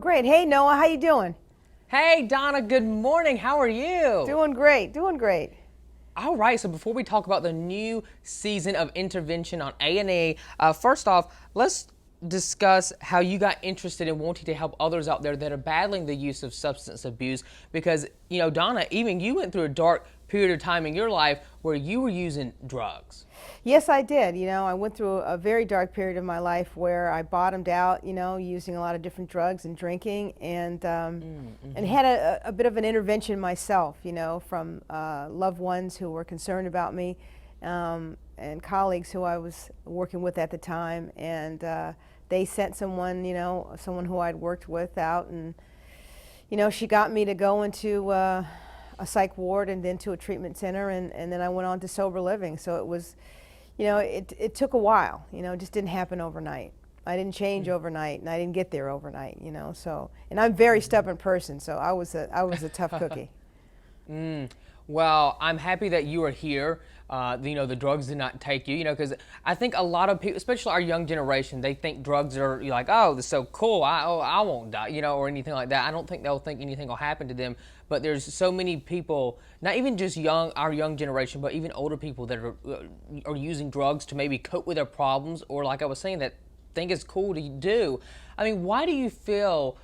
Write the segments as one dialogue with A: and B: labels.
A: great. Hey, Noah, how you doing?
B: Hey, Donna, good morning. How are you?
A: Doing great, doing great.
B: All right, so before we talk about the new season of Intervention on A&E, first off, let's discuss how you got interested in wanting to help others out there that are battling the use of substance abuse because, Donna, even you went through a dark period of time in your life where you were using drugs.
A: Yes, I did. I went through a very dark period of my life where I bottomed out, using a lot of different drugs and drinking, and had a bit of an intervention myself, from loved ones who were concerned about me, and colleagues who I was working with at the time, and they sent someone, someone who I'd worked with out, and she got me to go into a psych ward and then to a treatment center, and then I went on to sober living. So it was, it took a while, it just didn't happen overnight. I didn't change overnight, and I didn't get there overnight, so, and I'm a very stubborn person, so I was a tough cookie.
B: Well, I'm happy that you are here. The drugs did not take you, because I think a lot of people, especially our young generation, they think drugs are like, oh, this is so cool, I won't die, or anything like that. I don't think they'll think anything will happen to them. But there's so many people, not even just our young generation, but even older people that are using drugs to maybe cope with their problems, or like I was saying, that think it's cool to do. I mean, why do you feel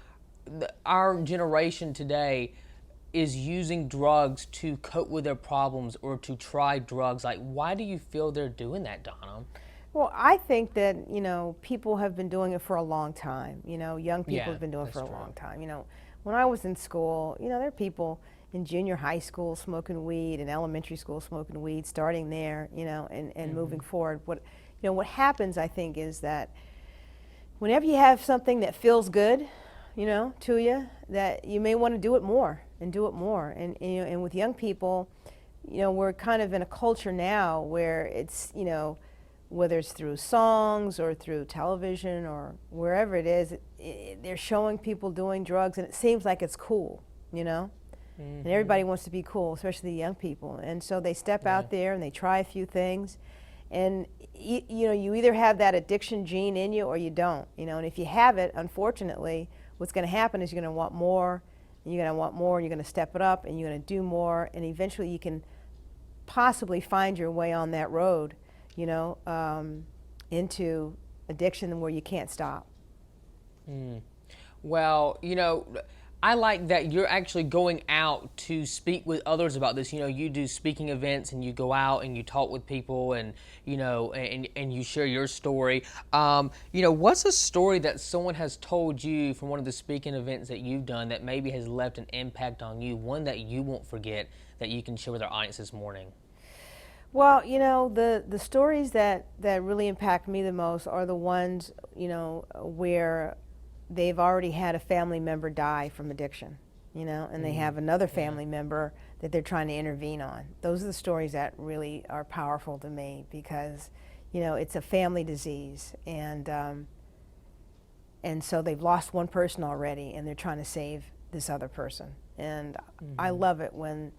B: our generation today is using drugs to cope with their problems or to try drugs? Like, why do you feel they're doing that, Donna?
A: Well, I think that, people have been doing it for a long time. Young people have been doing it for a long time. When I was in school, there are people in junior high school smoking weed, in elementary school smoking weed, starting there, and moving forward. What happens, I think, is that whenever you have something that feels good, to you, that you may want to do it more and do it more. And with young people, we're kind of in a culture now where it's, whether it's through songs or through television or wherever it is, they're showing people doing drugs, and it seems like it's cool, and everybody wants to be cool, especially the young people. And so they step out there and they try a few things, and you either have that addiction gene in you or you don't, and if you have it, unfortunately, what's going to happen is you're going to want more, and you're going to want more, and you're going to step it up, and you're going to do more, and eventually you can possibly find your way on that road, into addiction where you can't stop.
B: Well, I like that you're actually going out to speak with others about this. You do speaking events, and you go out and you talk with people, and and you share your story. What's a story that someone has told you from one of the speaking events that you've done that maybe has left an impact on you, one that you won't forget, that you can share with our audience this morning?
A: Well, the stories that really impact me the most are the ones, where they've already had a family member die from addiction, and they have another family member that they're trying to intervene on. Those are the stories that really are powerful to me because, it's a family disease, and so they've lost one person already, and they're trying to save this other person. And I love it when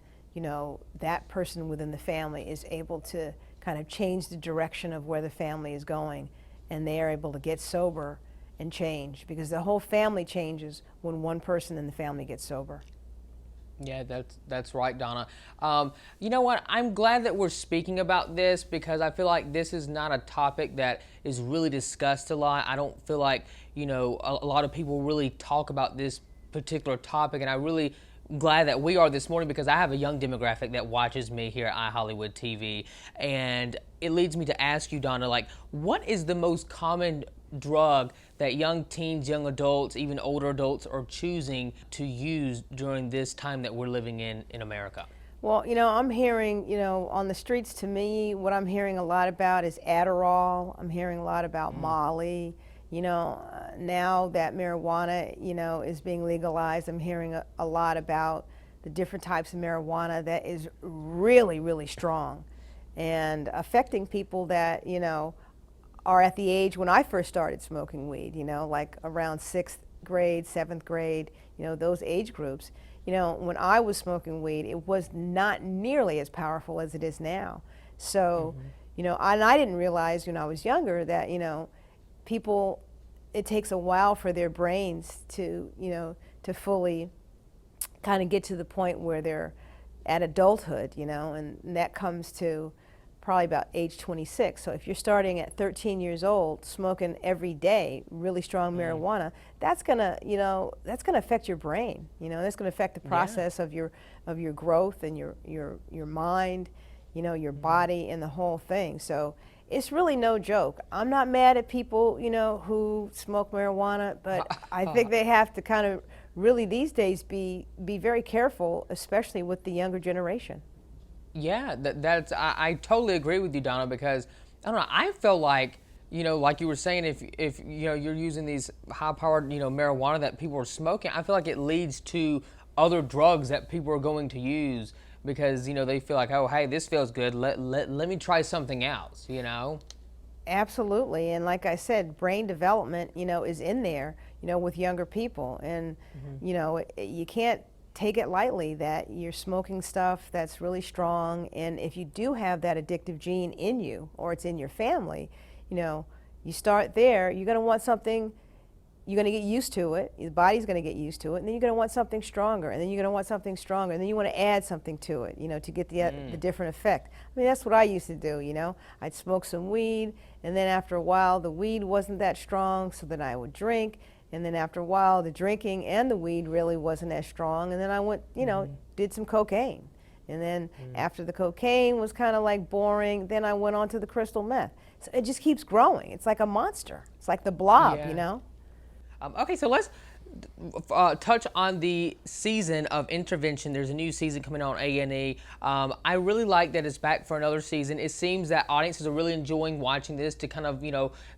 A: that person within the family is able to kind of change the direction of where the family is going, and they are able to get sober and change, because the whole family changes when one person in the family gets sober.
B: Yeah, that's right, Donna. You know what? I'm glad that we're speaking about this because I feel like this is not a topic that is really discussed a lot. I don't feel like, a lot of people really talk about this particular topic, and I really glad that we are this morning because I have a young demographic that watches me here at iHollywood TV, and it leads me to ask you, Donna, like, what is the most common drug that young teens, young adults, even older adults are choosing to use during this time that we're living in America?
A: Well, I'm hearing, on the streets, to me, what I'm hearing a lot about is Adderall. I'm hearing a lot about Molly. Now that marijuana, is being legalized, I'm hearing a lot about the different types of marijuana that is really, really strong and affecting people that, are at the age when I first started smoking weed, like around 6th grade, 7th grade, those age groups. When I was smoking weed, it was not nearly as powerful as it is now. So, and I didn't realize when I was younger that, people it takes a while for their brains to, to fully kind of get to the point where they're at adulthood, and that comes to probably about age 26. So if you're starting at 13 years old, smoking every day, really strong marijuana, that's gonna, that's gonna affect your brain. That's gonna affect the process of your growth and your mind, your body and the whole thing. So it's really no joke. I'm not mad at people, who smoke marijuana, but I think they have to kind of really these days be very careful, especially with the younger generation.
B: Yeah, I totally agree with you, Donna, because I don't know, I feel like, like you were saying, if you're using these high-powered, marijuana that people are smoking, I feel like it leads to other drugs that people are going to use because, they feel like, oh, hey, this feels good, let me try something else,
A: Absolutely, and like I said, brain development, is in there, with younger people, and, you can't take it lightly that you're smoking stuff that's really strong, and if you do have that addictive gene in you or it's in your family, you start there, you're going to want something, you're going to get used to it, your body's going to get used to it, and then you're going to want something stronger, and then you're going to want something stronger, and then you want to add something to it, to get the different effect. I mean, that's what I used to do, I'd smoke some weed, and then after a while the weed wasn't that strong, so then I would drink. And then after a while, the drinking and the weed really wasn't as strong. And then I went, did some cocaine. And then after the cocaine was kind of like boring, then I went on to the crystal meth. So it just keeps growing. It's like a monster. It's like the blob,
B: Okay, so let's touch on the season of Intervention. There's a new season coming on A&E. I really like that it's back for another season. It seems that audiences are really enjoying watching this to kind of,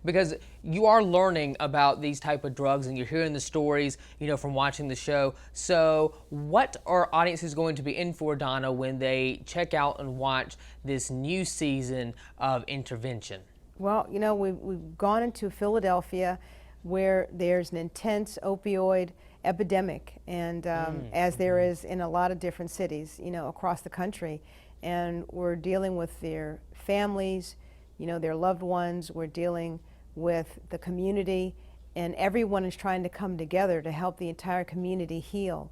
B: because you are learning about these type of drugs and you're hearing the stories, from watching the show. So what are audiences going to be in for, Donna, when they check out and watch this new season of Intervention?
A: Well, we've gone into Philadelphia, where there's an intense opioid epidemic, and as there is in a lot of different cities, across the country. And we're dealing with their families, their loved ones. We're dealing with the community, and everyone is trying to come together to help the entire community heal,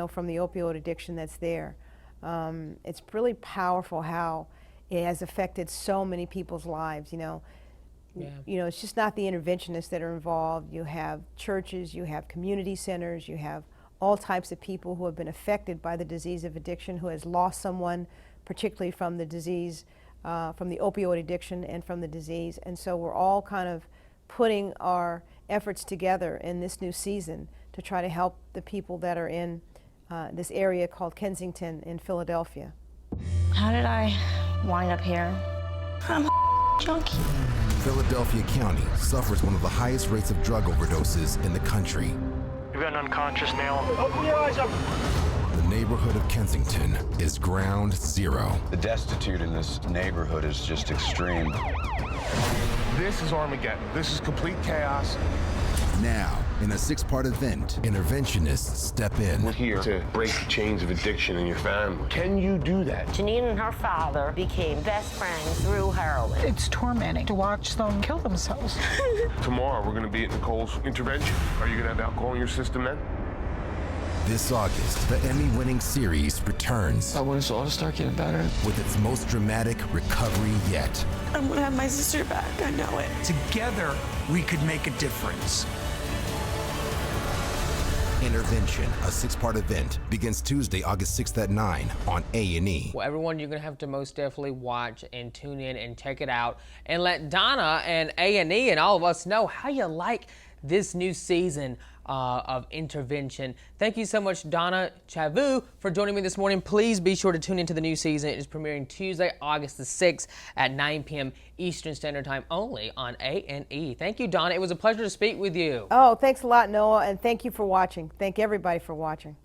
A: from the opioid addiction that's there. It's really powerful how it has affected so many people's lives, It's just not the interventionists that are involved. You have churches, you have community centers, you have all types of people who have been affected by the disease of addiction, who has lost someone, particularly from the disease, from the opioid addiction and from the disease. And so we're all kind of putting our efforts together in this new season to try to help the people that are in this area called Kensington in Philadelphia.
C: How did I wind up here? I'm a junkie.
D: Philadelphia County suffers one of the highest rates of drug overdoses in the country.
E: You've got an unconscious male. Open your eyes up.
D: The neighborhood of Kensington is ground zero.
F: The destitute in this neighborhood is just extreme.
E: This is Armageddon. This is complete chaos.
D: Now, in a 6-part event, interventionists step in.
G: We're here to break the chains of addiction in your family. Can you do that?
C: Janine and her father became best friends through heroin.
H: It's tormenting to watch them kill themselves.
G: Tomorrow, we're going to be at Nicole's intervention. Are you going to have alcohol in your system then?
D: This August, the Emmy-winning series returns.
I: I want us all to start getting better.
D: With its most dramatic recovery yet.
J: I'm gonna have my sister back, I know it.
K: Together, we could make a difference.
D: Intervention, a 6-part event, begins Tuesday, August 6th at 9 on A&E.
B: Well, everyone, you're going to have to most definitely watch and tune in and check it out. And let Donna and A&E and all of us know how you like this new season of Intervention. Thank you so much, Donna Chavous, for joining me this morning. Please be sure to tune into the new season. It is premiering Tuesday, August the 6th at 9 p.m. Eastern Standard Time only on A&E. Thank you, Donna. It was a pleasure to speak with you.
A: Oh, thanks a lot, Noah, and thank you for watching. Thank everybody for watching.